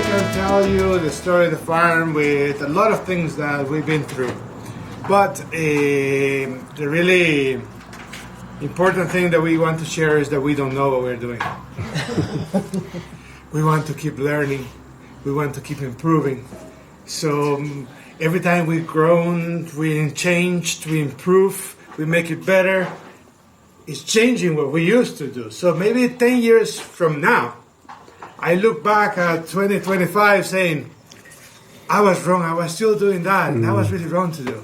can tell you the story of the farm with a lot of things that we've been through. But the really important thing that we want to share is that we don't know what we're doing. We want to keep learning. We want to keep improving. So every time we've grown, we changed, we improve, we make it better. It's changing what we used to do. So maybe 10 years from now, I look back at 2025 saying, I was wrong, I was still doing that, and that was really wrong to do.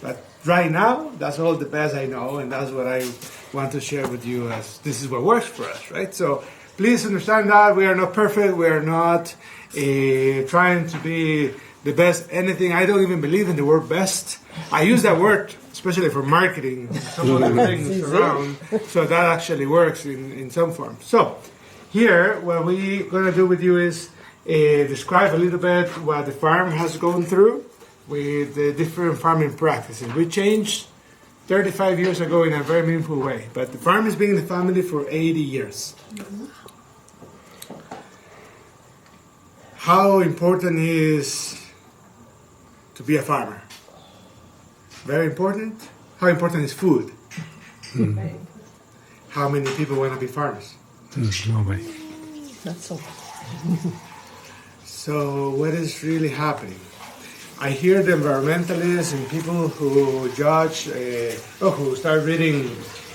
But right now, that's all the best I know, and that's what I want to share with you as this is what works for us, right? So please understand that we are not perfect, we are not trying to be the best anything. I don't even believe in the word best. I use that word especially for marketing, some other things around, so that actually works in some form. So here, what we're going to do with you is describe a little bit what the farm has gone through with the different farming practices. We changed 35 years ago in a very meaningful way, but the farm has been in the family for 80 years. How important is to be a farmer? Very important. How important is food? How many people want to be farmers? Nobody. Not so. So what is really happening? I hear the environmentalists and people who judge, who start reading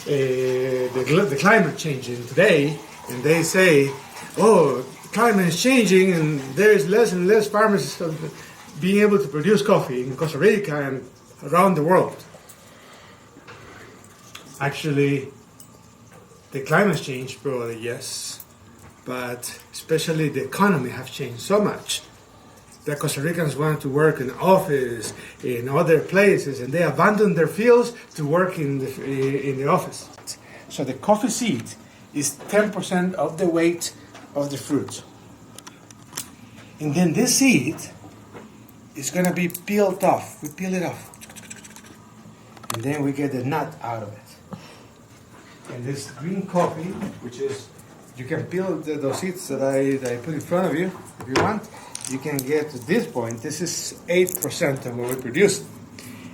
the climate changing today, and they say, oh, climate is changing and there is less and less farmers being able to produce coffee in Costa Rica and around the world. Actually, the climate change probably yes, but especially the economy have changed so much that Costa Ricans want to work in office, in other places, and they abandon their fields to work in the office. So the coffee seed is 10% of the weight of the fruit. And then this seed is going to be peeled off. We peel it off. And then we get the nut out of it. And this green coffee, which is, you can peel those seeds that I put in front of you, if you want. You can get to this point. This is 8% of what we produce.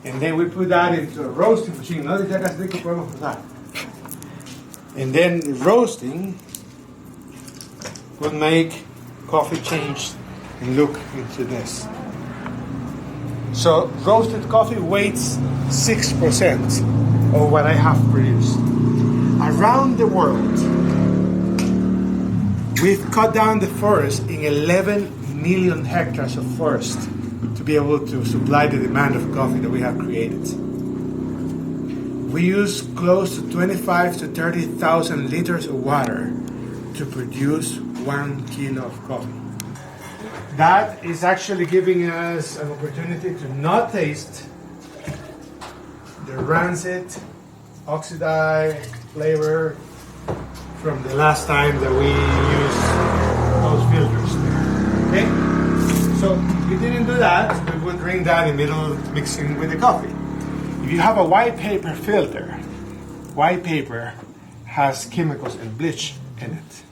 And then we put that into a roasting machine. No, and then the roasting will make coffee change and look into this. So roasted coffee weighs 6% of what I have produced. Around the world, we've cut down the forest in 11 million hectares of forest to be able to supply the demand of coffee that we have created. We use close to 25 to 30,000 liters of water to produce 1 kilo of coffee. That is actually giving us an opportunity to not taste the rancid, oxidized flavor from the last time that we used those filters there. Okay? So if we didn't do that, we would drink that in the middle mixing with the coffee. If you have a white paper filter, white paper has chemicals and bleach in it.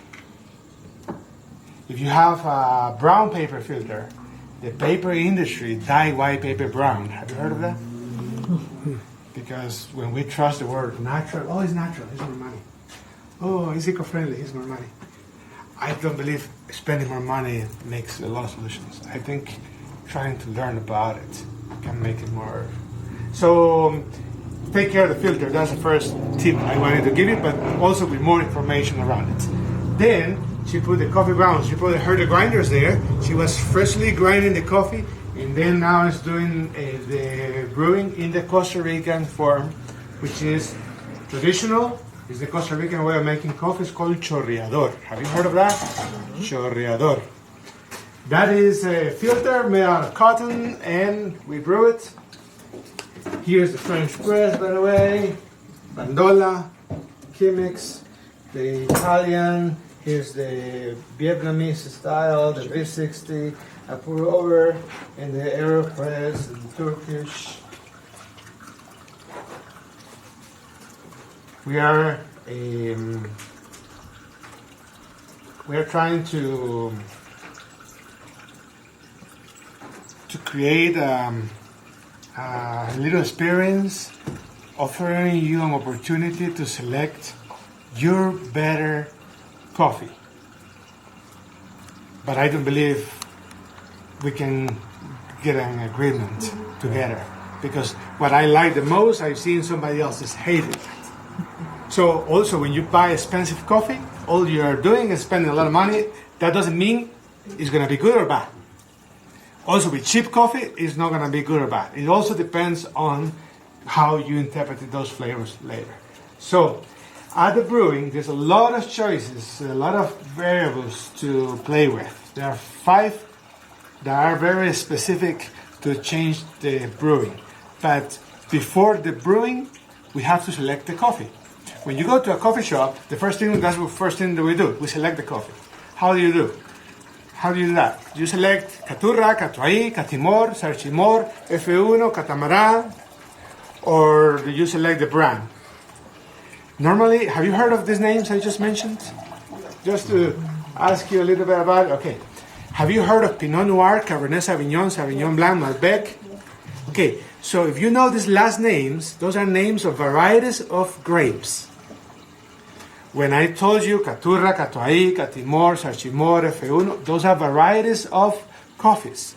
If you have a brown paper filter, the paper industry dyed white paper brown. Have you heard of that? Because when we trust the word natural, oh, it's natural, it's more money. Oh, it's eco-friendly, it's more money. I don't believe spending more money makes a lot of solutions. I think trying to learn about it can make it more. So take care of the filter. That's the first tip I wanted to give you, but also with more information around it. Then she put the coffee grounds. She put her grinders there. She was freshly grinding the coffee, and then now it's doing the brewing in the Costa Rican form, which is traditional. It's the Costa Rican way of making coffee. It's called chorreador. Have you heard of that? Mm-hmm. Chorreador. That is a filter made out of cotton, and we brew it. Here's the French press, by the way. Bandola, Chemex, the Italian. Here's the Vietnamese style, the V60. I pour over, and the AeroPress, and Turkish. We are trying to create a little experience offering you an opportunity to select your better coffee. But I don't believe we can get an agreement together, because what I like the most, I've seen somebody else's hated it. So also when you buy expensive coffee, all you're doing is spending a lot of money. That doesn't mean it's going to be good or bad. Also with cheap coffee, it's not going to be good or bad. It also depends on how you interpret those flavors later. So at the brewing, there's a lot of choices, a lot of variables to play with. There are 5 that are very specific to change the brewing. But before the brewing, we have to select the coffee. When you go to a coffee shop, that's the first thing that we do. We select the coffee. How do you do? How do you do that? You select Caturra, Catuai, Catimor, Sarchimor, F1, Catamaran, or do you select the brand? Normally, have you heard of these names I just mentioned? Just to ask you a little bit about it. Okay. Have you heard of Pinot Noir, Cabernet Sauvignon, Sauvignon Blanc, Malbec? Okay, so if you know these last names, those are names of varieties of grapes. When I told you Caturra, Catuai, Catimor, Sarchimor, F1, those are varieties of coffees.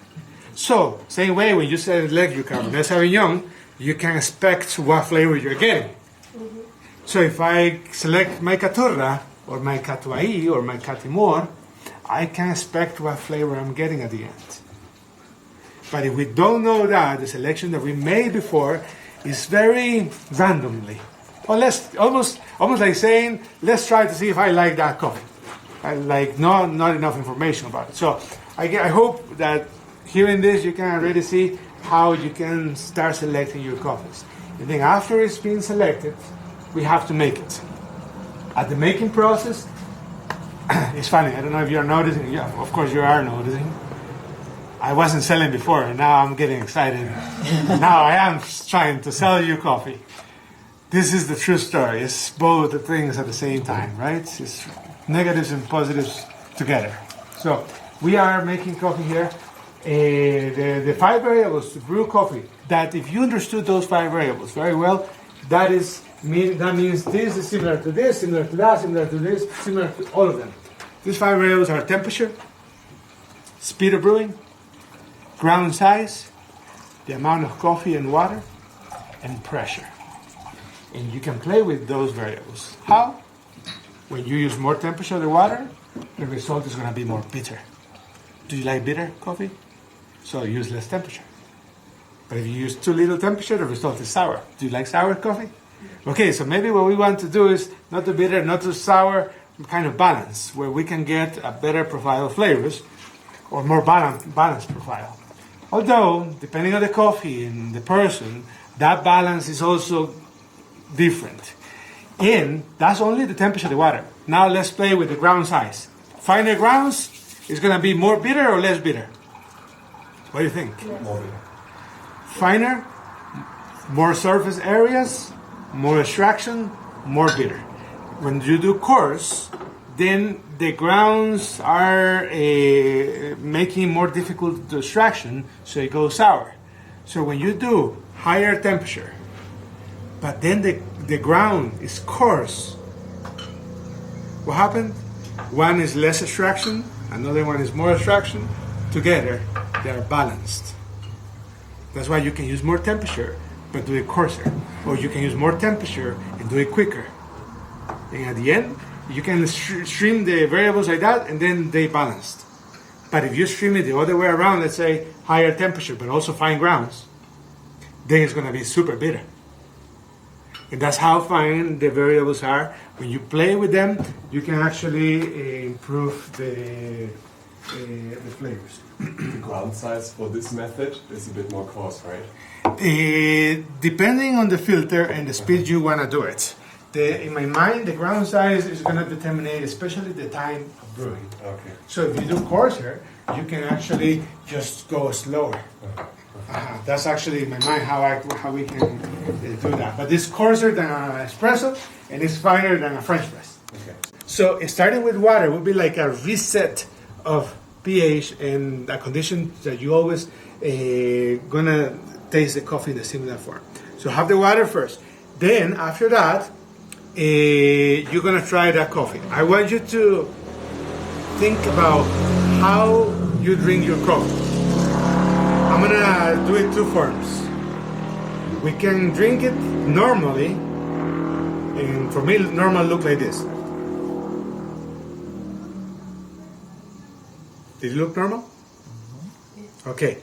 So, same way, when you select your Cabernet Sauvignon, you can expect what flavor you're getting. So if I select my Caturra, or my Catuai, or my Catimor, I can expect what flavor I'm getting at the end. But if we don't know that, the selection that we made before is very randomly. Or almost like saying, let's try to see if I like that coffee. I like not enough information about it. So I hope that hearing this, you can already see how you can start selecting your coffees. And then after it's been selected, we have to make it. At the making process, it's funny, I don't know if you're noticing. Yeah, of course you are noticing. I wasn't selling before, and now I'm getting excited. Now I am trying to sell you coffee. This is the true story. It's both the things at the same time, right? It's negatives and positives together. So we are making coffee here. The 5 variables to brew coffee, that if you understood those 5 variables very well, that means this is similar to this, similar to that, similar to this, similar to all of them. These 5 variables are temperature, speed of brewing, ground size, the amount of coffee and water, and pressure. And you can play with those variables. How? When you use more temperature of the water, the result is going to be more bitter. Do you like bitter coffee? So use less temperature. But if you use too little temperature, the result is sour. Do you like sour coffee? Okay, so maybe what we want to do is not too bitter, not too sour, kind of balance, where we can get a better profile of flavors, or more balanced profile. Although, depending on the coffee and the person, that balance is also different. And that's only the temperature of the water. Now let's play with the ground size. Finer grounds is going to be more bitter or less bitter? What do you think? More bitter. Finer, more surface areas, more extraction, more bitter. When you do coarse, then the grounds are making more difficult to extraction, so it goes sour. So when you do higher temperature, but then the ground is coarse, what happened? One is less extraction, another one is more extraction. Together, they are balanced. That's why you can use more temperature, but do it coarser. Or you can use more temperature and do it quicker. And at the end, you can stream the variables like that, and then they balanced. But if you stream it the other way around, let's say higher temperature, but also fine grounds, then it's going to be super bitter. And that's how fine the variables are. When you play with them, you can actually improve the flavors. The ground size for this method is a bit more coarse, right? Depending on the filter and the speed you want to do it. In my mind, the ground size is going to determine especially the time of brewing. Okay. So if you do coarser, you can actually just go slower. That's actually in my mind how we can do that. But it's coarser than an espresso, and it's finer than a French press. Okay. So starting with water would be like a reset of pH and a condition that you always gonna taste the coffee in a similar form. So have the water first. Then after that, you're gonna try that coffee. I want you to think about how you drink your coffee. I'm gonna do it two forms. We can drink it normally, and for me, normal look like this. Did it look normal? Okay.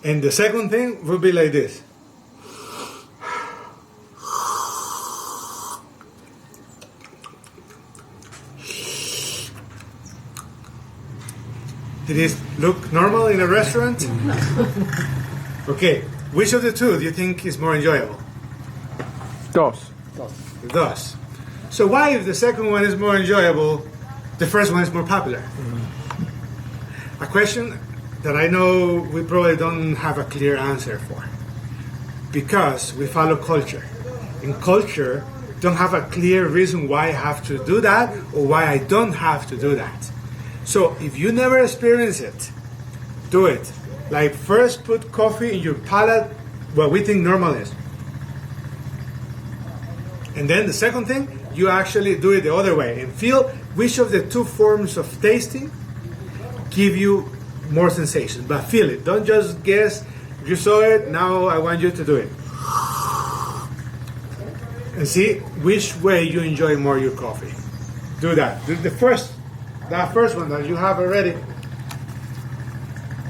And the second thing will be like this. Did it look normal in a restaurant? Okay. Which of the two do you think is more enjoyable? Dos. Thus. So why, if the second one is more enjoyable, the first one is more popular? A question that I know we probably don't have a clear answer for. Because we follow culture. And culture don't have a clear reason why I have to do that or why I don't have to do that. So if you never experience it, do it. Like first put coffee in your palate, what we think normal is. And then the second thing, you actually do it the other way and feel which of the two forms of tasting give you more sensation. But feel it. Don't just guess, you saw it, now I want you to do it. And see which way you enjoy more your coffee. Do that. Do that first one that you have already.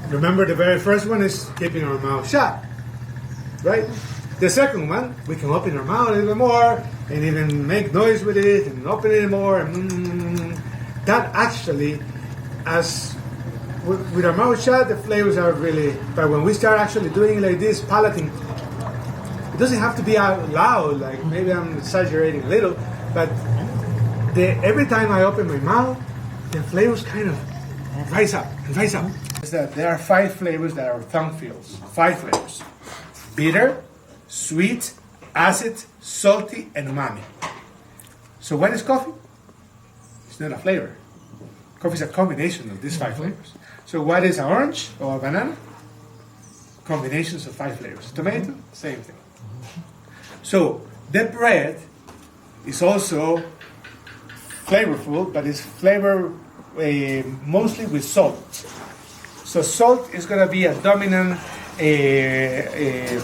Remember, the very first one is keeping our mouth shut, right? The second one, we can open our mouth a little bit more and even make noise with it and open it more. That actually, as with our mouth shut, the flavors are really, but when we start actually doing it like this, palating, it doesn't have to be out loud, like maybe I'm exaggerating a little, but every time I open my mouth, the flavors kind of rise up and rise up. Is that there are 5 flavors that our tongue feels. 5 flavors. Bitter, sweet, acid, salty, and umami. So what is coffee? It's not a flavor. Coffee is a combination of these 5 flavors. So what is an orange or a banana? Combinations of 5 flavors. Tomato, same thing. So the bread is also flavorful, but it's flavored mostly with salt. So salt is going to be a dominant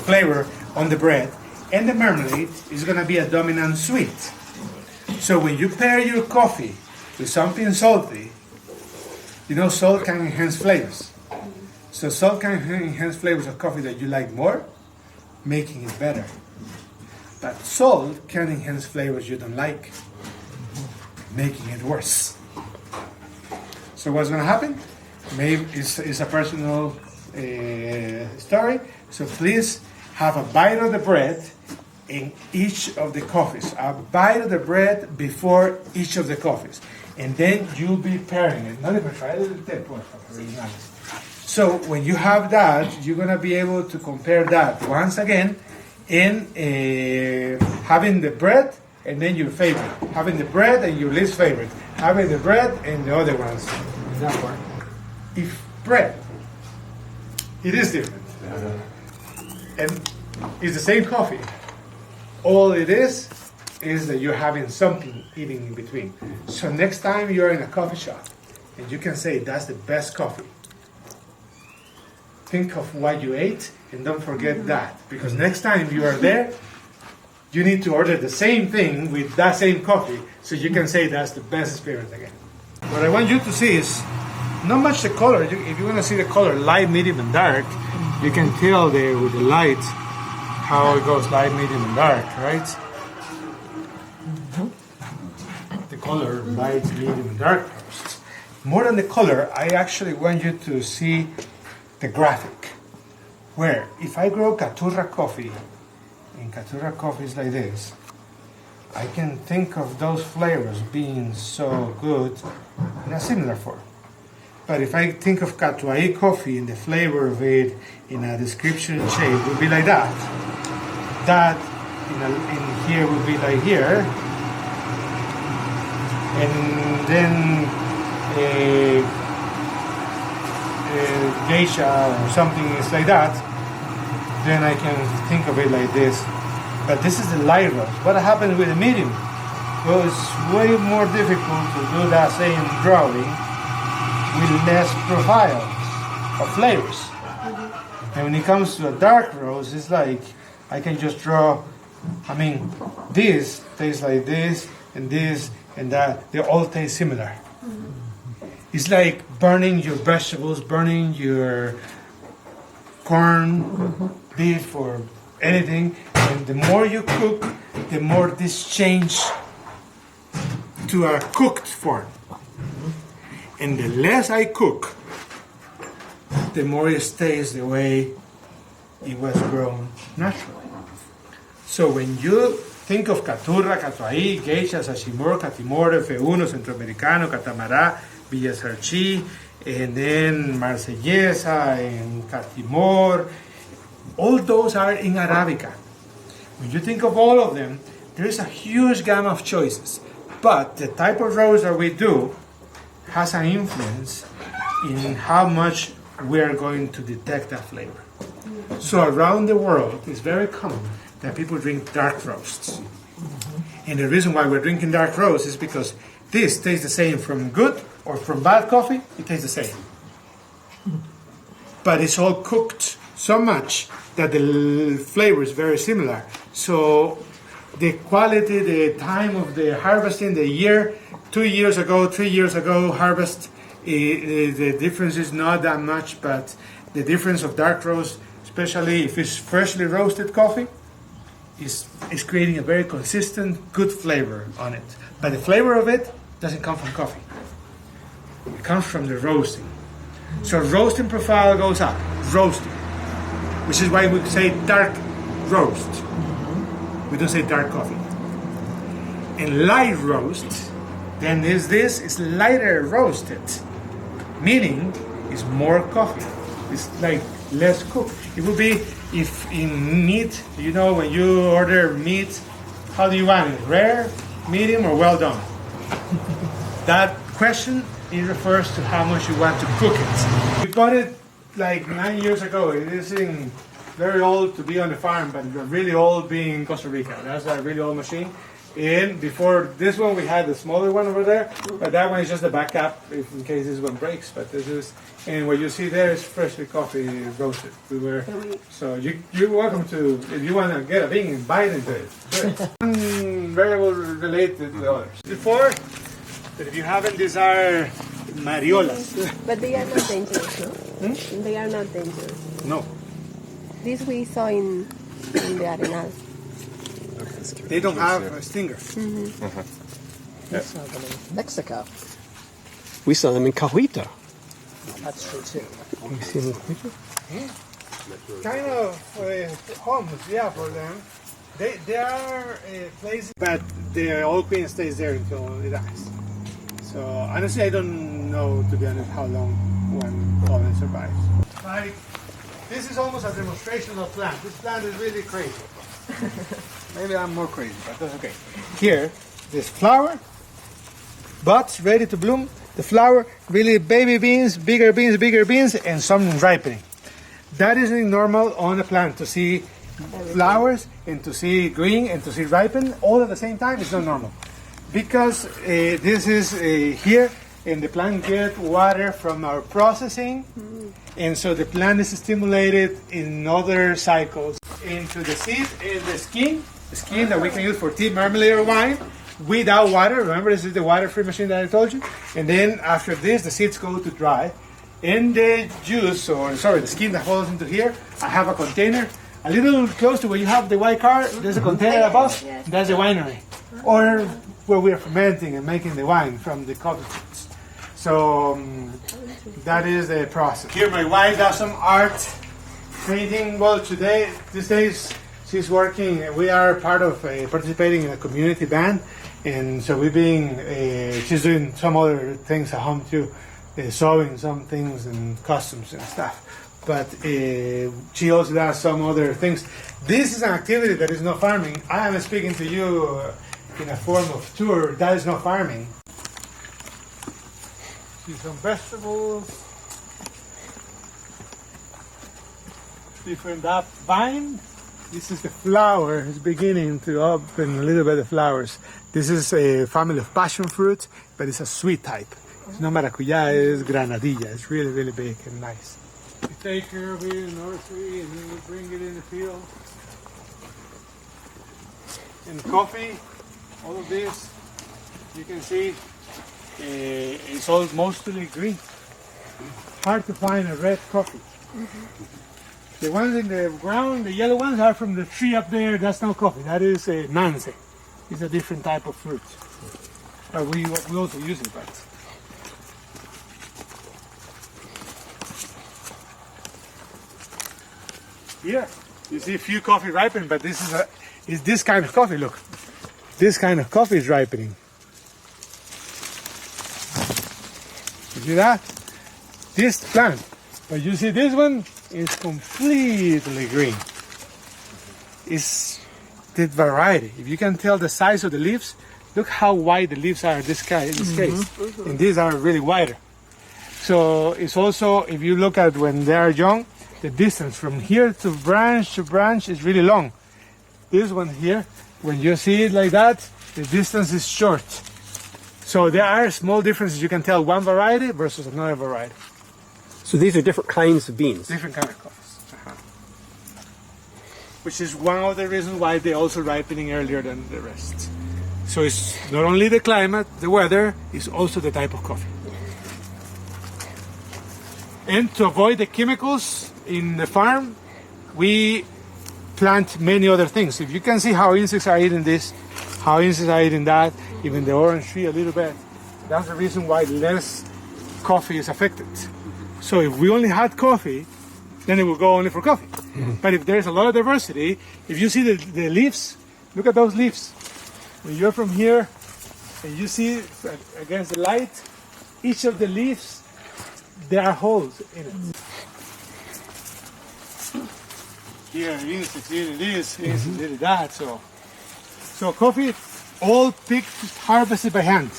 flavor on the bread, and the marmalade is going to be a dominant sweet. So when you pair your coffee with something salty, you know salt can enhance flavors. So salt can enhance flavors of coffee that you like more, making it better. But salt can enhance flavors you don't like, making it worse. So what's going to happen? Maybe it's a personal story. So please have a bite of the bread in each of the coffees. A bite of the bread before each of the coffees. And then you'll be pairing it. Not even try it. Really nice. So when you have that, you're going to be able to compare that once again in having the bread and then your favorite. Having the bread and your least favorite. Having the bread and the other ones. That one. If bread, it is different. And it's the same coffee. All it is that you're having something eating in between. So next time you're in a coffee shop and you can say that's the best coffee, think of what you ate and don't forget that. Because next time you are there, you need to order the same thing with that same coffee so you can say that's the best experience again. What I want you to see is not much the color. If you want to see the color, light, medium, and dark, you can tell there with the light how it goes light, medium, and dark, right? The color, light, medium, and dark first. More than the color, I actually want you to see the graphic. Where if I grow Caturra coffee, and Caturra coffee is like this, I can think of those flavors being so good in a similar form. But if I think of Catuai coffee and the flavor of it in a description shape would be like that. That in here would be like here. And then geisha or something is like that, then I can think of it like this. But this is the light roast. What happens with the medium? Well, it's way more difficult to do that same drawing with less profiles or flavors. And when it comes to a dark roast, it's like I can just draw. I mean, this tastes like this and that. They all taste similar. It's like burning your vegetables, burning your corn, beef, or anything. And the more you cook, the more this change to a cooked form. And the less I cook, the more it stays the way it was grown naturally. So when you think of caturra, catuaí, geisha, sashimor, catimor, F1, centroamericano, catamará, villasarchí, and then marsellesa and catimor, all those are in Arabica. When you think of all of them, there is a huge gamut of choices. But the type of roast that we do has an influence in how much we are going to detect that flavor. So around the world, it's very common that people drink dark roasts. And the reason why we're drinking dark roast is because this tastes the same from good or from bad coffee, it tastes the same. But it's all cooked so much that the flavor is very similar. So the quality, the time of the harvesting, the year, 2 years ago, 3 years ago, harvest, the difference is not that much, but the difference of dark roast, especially if it's freshly roasted coffee, is creating a very consistent, good flavor on it. But the flavor of it doesn't come from coffee. It comes from the roasting. So roasting profile goes up, roasting, which is why we say dark roast. We don't say dark coffee. And light roast, then is this, is lighter roasted, meaning it's more coffee. It's like less cooked. It would be if in meat, you know, when you order meat, how do you want it? Rare, medium, or well done? That question, it refers to how much you want to cook it. We bought it like 9 years ago. It isn't very old to be on the farm, but really old being in Costa Rica. That's a really old machine. And before this one, we had the smaller one over there, but that one is just a backup if in case this one breaks. But this is, and what you see there is freshly coffee roasted. So you're welcome to, if you want to get a bean and bite into it. One variable related to the others. Before, but if you haven't, these are mariolas. But they are not dangerous, no? They are not dangerous. No. This we saw in the Atenas. They don't have a stinger. We saw them in Mexico. We saw them in Cahuita. That's true too. You see them in Cahuita? Kind of homes, yeah, for them. They are places, but the old queen stays there until it dies. So honestly, I don't know, to be honest, how long one colony survives. Like, this is almost a demonstrational plant. This plant is really crazy. Maybe I'm more crazy, but that's okay. Here, this flower, buds ready to bloom. The flower, really baby beans, bigger beans, and some ripening. That isn't normal on a plant to see flowers and to see green and to see ripen all at the same time. It's not normal because this is here, and the plant get water from our processing, and so the plant is stimulated in other cycles into the seed and the skin that we can use for tea, marmalade, or wine without water. Remember, this is the water-free machine that I told you. And then after this, the seeds go to dry. In the juice, the skin that falls into here, I have a container a little close to where you have the white car. There's a container above. That's the winery, or where we are fermenting and making the wine from the coffee fruits. So that is the process. Here, my wife does some art painting. Well, these days, she's working. We are part of participating in a community band, and so she's doing some other things at home too, sewing some things and costumes and stuff. But she also does some other things. This is an activity that is not farming. I am speaking to you in a form of tour. That is not farming. See some vegetables. different that vine. This is the flower. It's beginning to open a little bit of flowers. This is a family of passion fruit, but it's a sweet type. It's not maracuyá, it's granadilla. It's really, really big and nice. We take care of it in the nursery and then we bring it in the field. And coffee, all of this, you can see it's all mostly green. Hard to find a red coffee. The ones in the ground, the yellow ones, are from the tree up there. That's not coffee. That is nance. It's a different type of fruit. But we also use it. But here, you see a few coffee ripen, but this is this kind of coffee. Look, this kind of coffee is ripening. You see that? This plant. But you see this one is completely green. It's the variety. If you can tell the size of the leaves, look how wide the leaves are in this case. And these are really wider. So it's also, if you look at when they are young, the distance from here to branch is really long. This one here, when you see it like that, the distance is short. So there are small differences. You can tell one variety versus another variety. So these are different kinds of beans. Different kind of coffees. Which is one of the reasons why they're also ripening earlier than the rest. So it's not only the climate, the weather, it's also the type of coffee. And to avoid the chemicals in the farm, we plant many other things. If you can see how insects are eating this, how insects are eating that, even the orange tree a little bit, that's the reason why less coffee is affected. So if we only had coffee, then it would go only for coffee. But if there's a lot of diversity, if you see the leaves, look at those leaves. When you're from here and you see against the light, each of the leaves, there are holes in it. Here, insects eating this, insects eating that. So coffee, all picked, harvested by hand.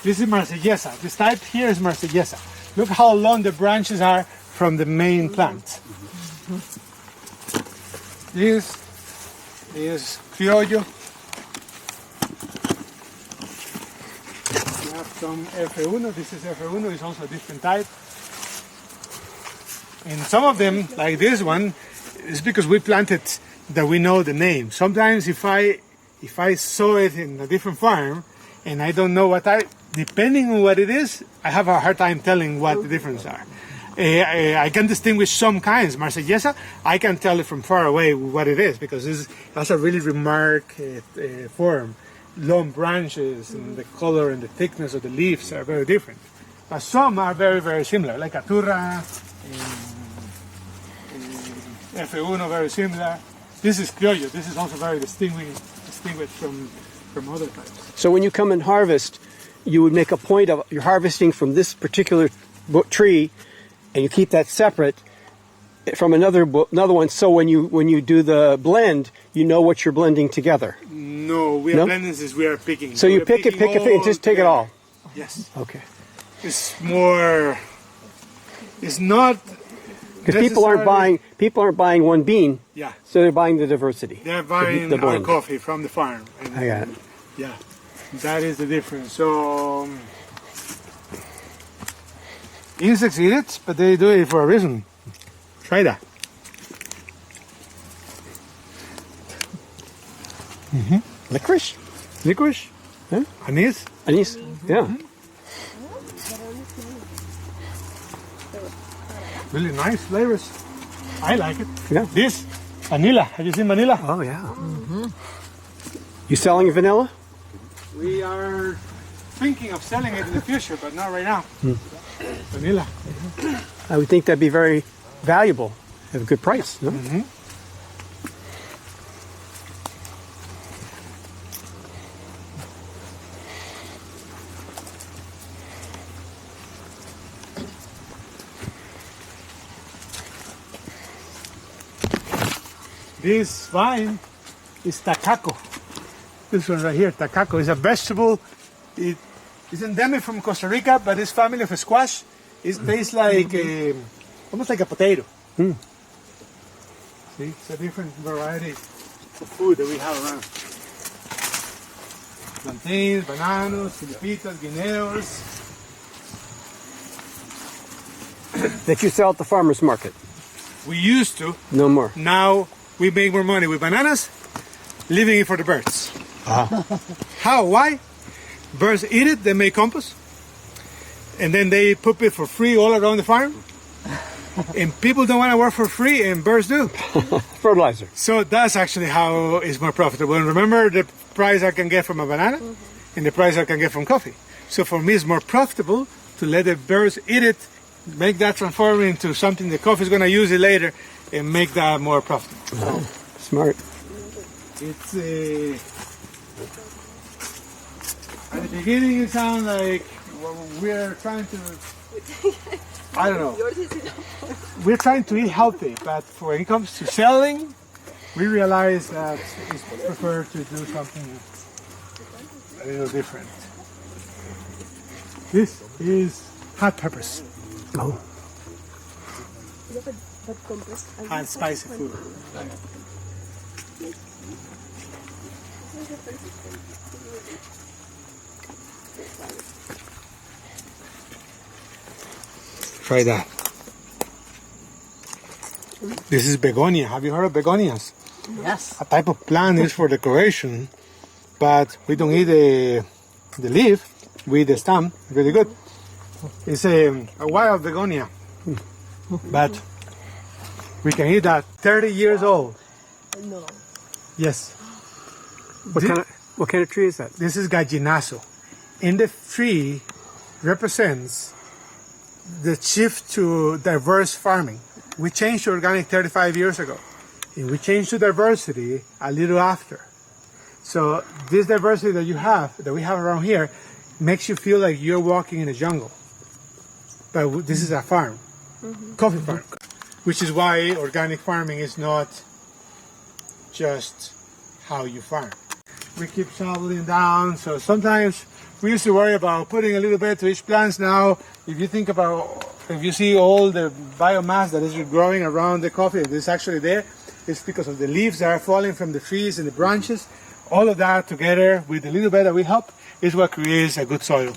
This is Marsellesa. This type here is Marsellesa. Look how long the branches are from the main plant. This is criollo. We have some F1. This is F1. It's also a different type. And some of them, like this one, is because we planted that we know the name. Sometimes if I saw it in a different farm and I don't know depending on what it is, I have a hard time telling what the differences are. I can distinguish some kinds. Marsellesa, I can tell it from far away what it is because it has a really remarked form. Long branches and the color and the thickness of the leaves are very different. But some are very, very similar, like Aturra, F1, very similar. This is criollo. This is also very distinguished from other types. So when you come and harvest, you would make a point of you're harvesting from this particular tree, and you keep that separate from another one. So when you do the blend, you know what you're blending together. No, we are blending this. We are picking. So you pick it, and just take it all. Yes. Okay. It's more. It's not. Because people aren't buying one bean. Yeah. So they're buying the diversity. They're buying our coffee from the farm. And, I got it. Yeah. That is the difference. So insects eat it, but they do it for a reason. Try that. Licorice? Licorice? Huh? Anise? Anise? Yeah. Really nice flavors. I like it. Yeah. This, vanilla. Have you seen vanilla? Oh, yeah. You selling vanilla? We are thinking of selling it in the future, but not right now. Vanilla. I would think that'd be very valuable at a good price. No? This vine is tacao. This one right here, tacao, is a vegetable. It is endemic from Costa Rica, but it's family of squash. It tastes like almost like a potato. See, it's a different variety of food that we have around. Plantains, bananas, filipitas, guineos. That you sell at the farmer's market. We used to. No more. Now we make more money with bananas, leaving it for the birds. How? Why? Birds eat it, they make compost, and then they poop it for free all around the farm. And people don't want to work for free, and birds do. Fertilizer. So that's actually how it's more profitable. And remember the price I can get from a banana and the price I can get from coffee. So for me, it's more profitable to let the birds eat it, make that transform into something the coffee is going to use it later, and make that more profitable. Oh, smart. It's at the beginning it sounds like we're trying to, I don't know, we're trying to eat healthy, but when it comes to selling, we realize that it's preferred to do something a little different. This is hot peppers Oh. and spicy food. Try that. This is begonia. Have you heard of begonias? Yes. A type of plant is for decoration, but we don't eat the leaf. We eat the stem. Really good. It's a wild begonia, but we can eat that. 30 years old. No. Yes. What kind of tree is that? This is gallinazo. And the tree represents the shift to diverse farming. We changed to organic 35 years ago. And we changed to diversity a little after. So this diversity that we have around here, makes you feel like you're walking in a jungle. But this is a farm, coffee farm. Which is why organic farming is not just how you farm. We keep shoveling down, so sometimes we used to worry about putting a little bit to each plant. Now, if you see all the biomass that is growing around the coffee, that is actually there, it's because of the leaves that are falling from the trees and the branches. All of that together with the little bit that we help is what creates a good soil.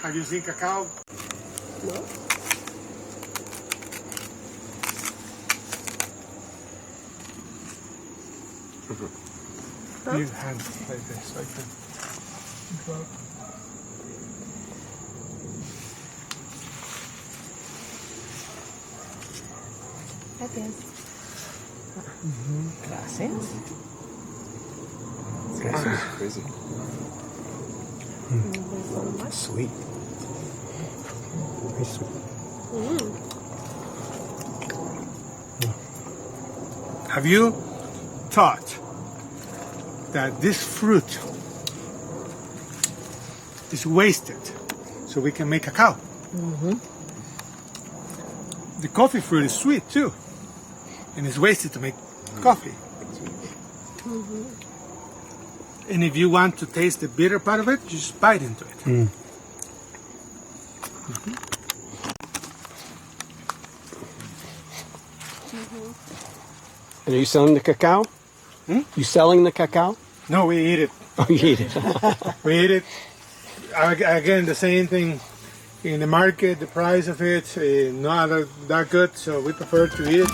Have you seen cacao? No. You hand like this, like that. Gracias. Gracias. Crazy. Sweet. Very sweet. Have you thought that this fruit is wasted so we can make cacao? The coffee fruit is sweet too, and it's wasted to make coffee. And if you want to taste the bitter part of it, just bite into it. And are you selling the cacao? You selling the cacao? No, we eat it. Oh, you eat it. We eat it. Again, the same thing in the market. The price of it is not that good, so we prefer to eat it.